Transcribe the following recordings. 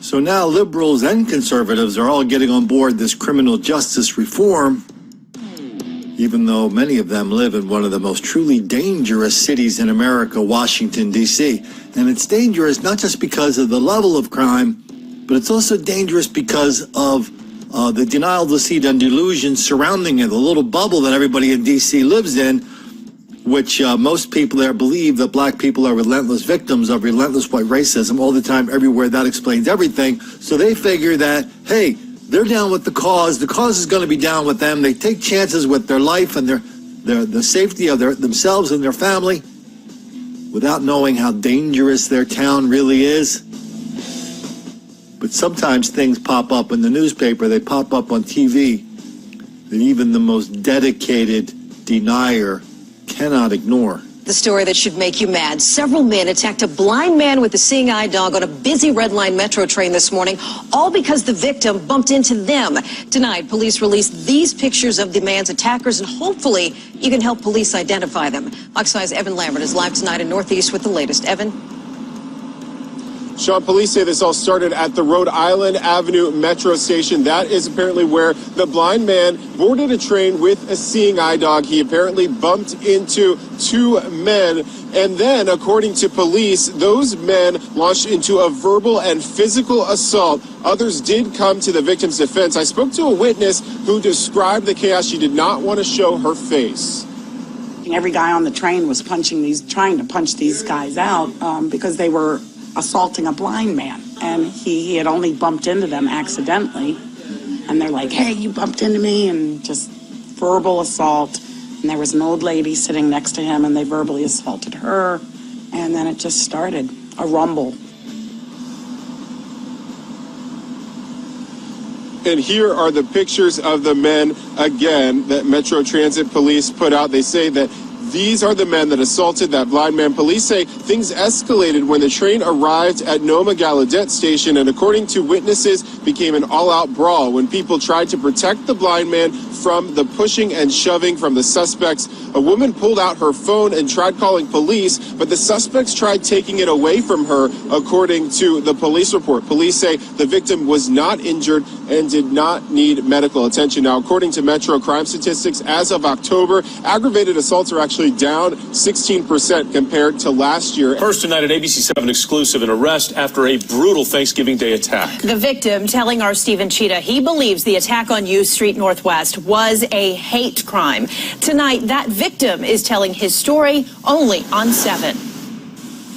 So now liberals and conservatives are all getting on board this criminal justice reform, even though many of them live in one of the most truly dangerous cities in America, Washington, D.C. And it's dangerous not just because of the level of crime, but it's also dangerous because of the denial of deceit and delusion surrounding it, the little bubble that everybody in D.C. lives in, which most people there believe that black people are relentless victims of relentless white racism all the time, everywhere. That explains everything. So they figure that, hey, they're down with the cause is going to be down with them. They take chances with their life and the safety of themselves and their family without knowing how dangerous their town really is. But sometimes things pop up in the newspaper, they pop up on TV, that even the most dedicated denier cannot ignore. The story that should make you mad. Several men attacked a blind man with a seeing eye dog on a busy Red Line metro train this morning, all because the victim bumped into them. Tonight, police released these pictures of the man's attackers, and hopefully you can help police identify them. Fox 5's Evan Lambert is live tonight in Northeast with the latest. Evan? Sean, police say this all started at the Rhode Island Avenue metro station. That is apparently where the blind man boarded a train with a seeing eye dog. He apparently bumped into two men. And then, according to police, those men launched into a verbal and physical assault. Others did come to the victim's defense. I spoke to a witness who described the chaos. She did not want to show her face. Every guy on the train was trying to punch these guys out because they were assaulting a blind man, and he had only bumped into them accidentally, and they're like, hey, you bumped into me, and just verbal assault. And there was an old lady sitting next to him, and they verbally assaulted her, and then it just started a rumble. And here are the pictures of the men, again, that Metro Transit Police put out. They say that these are the men that assaulted that blind man. Police say things escalated when the train arrived at Noma Gallaudet station, and according to witnesses, became an all-out brawl when people tried to protect the blind man from the pushing and shoving from the suspects. A woman pulled out her phone and tried calling police, but the suspects tried taking it away from her, according to the police report. Police say the victim was not injured and did not need medical attention. Now, according to Metro crime statistics, as of October, aggravated assaults are actually down 16% compared to last year. First tonight at ABC 7 exclusive, an arrest after a brutal Thanksgiving Day attack. The victim telling our Stephen Cheetah he believes the attack on U Street Northwest was a hate crime. Tonight, that victim is telling his story only on 7.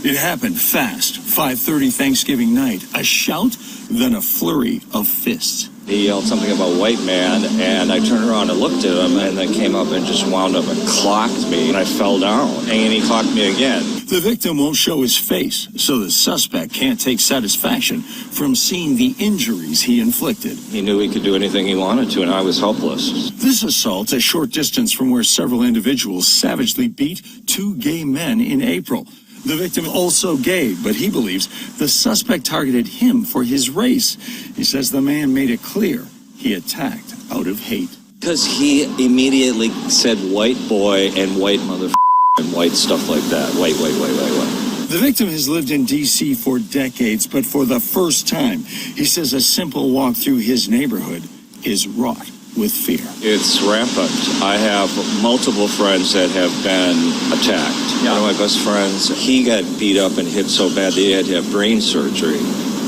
It happened fast, 5:30 Thanksgiving night. A shout, then a flurry of fists. He yelled something about white man, and I turned around and looked at him, and then came up and just wound up and clocked me, and I fell down, and he clocked me again. The victim won't show his face, so the suspect can't take satisfaction from seeing the injuries he inflicted. He knew he could do anything he wanted to, and I was helpless. This assault a short distance from where several individuals savagely beat two gay men in April. The victim also gay, but he believes the suspect targeted him for his race. He says the man made it clear he attacked out of hate. Because he immediately said white boy and white mother and white stuff like that. White. The victim has lived in D.C. for decades, but for the first time, he says a simple walk through his neighborhood is wrought with fear. It's rampant. I have multiple friends that have been attacked. One of my best friends, he got beat up and hit so bad they had to have brain surgery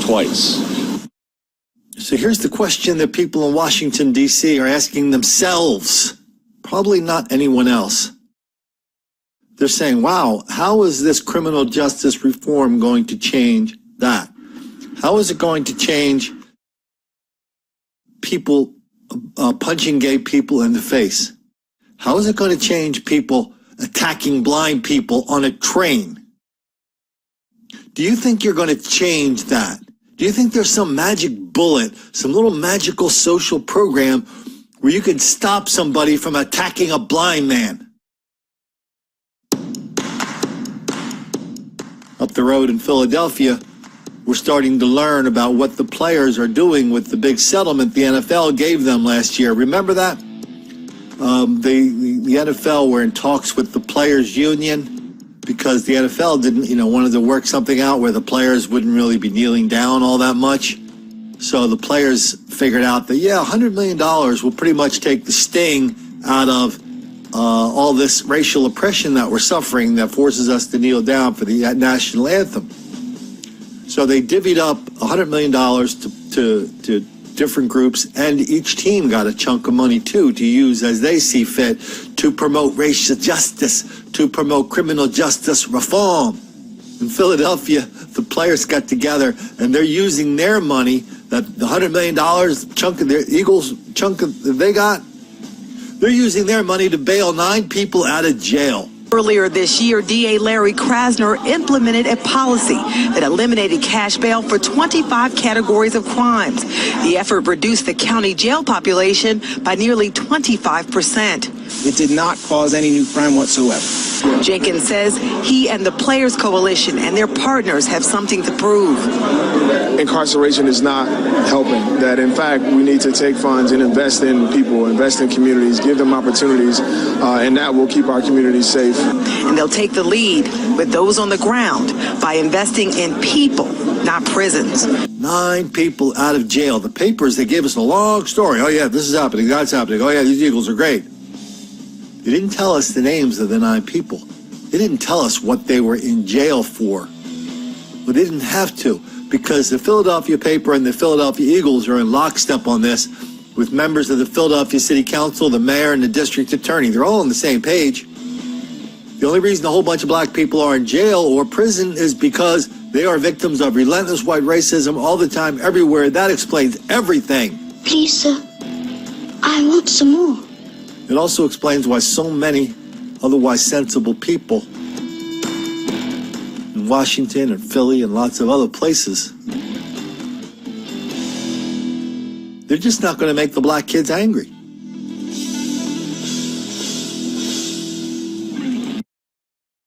twice. So here's the question that people in Washington, D.C. are asking themselves, probably not anyone else. They're saying, wow, how is this criminal justice reform going to change that? How is it going to change people punching gay people in the face? How is it going to change people attacking blind people on a train? Do you think you're going to change that? Do you think there's some magic bullet, some little magical social program where you can stop somebody from attacking a blind man? Up the road in Philadelphia, we're starting to learn about what the players are doing with the big settlement the NFL gave them last year. Remember that? The NFL were in talks with the players' union because the NFL wanted to work something out where the players wouldn't really be kneeling down all that much. So the players figured out that, yeah, $100 million will pretty much take the sting out of all this racial oppression that we're suffering that forces us to kneel down for the national anthem. So they divvied up $100 million to different groups, and each team got a chunk of money, too, to use as they see fit to promote racial justice, to promote criminal justice reform. In Philadelphia, the players got together, and they're using their money, that the $100 million chunk of their Eagles chunk they got, they're using their money to bail 9 people out of jail. Earlier this year, DA Larry Krasner implemented a policy that eliminated cash bail for 25 categories of crimes. The effort reduced the county jail population by nearly 25%. It did not cause any new crime whatsoever. Jenkins says he and the Players Coalition and their partners have something to prove. Incarceration is not helping. That, in fact, we need to take funds and invest in people, invest in communities, give them opportunities, and that will keep our communities safe. And they'll take the lead with those on the ground by investing in people, not prisons. 9 people out of jail. The papers, they gave us a long story. Oh, yeah, this is happening. That's happening. Oh, yeah, these Eagles are great. They didn't tell us the names of the 9 people. They didn't tell us what they were in jail for. Well, they didn't have to, because the Philadelphia paper and the Philadelphia Eagles are in lockstep on this with members of the Philadelphia City Council, the mayor, and the district attorney. They're all on the same page. The only reason a whole bunch of black people are in jail or prison is because they are victims of relentless white racism all the time, everywhere. That explains everything. Please, sir, I want some more. It also explains why so many otherwise sensible people in Washington and Philly and lots of other places, they're just not going to make the black kids angry.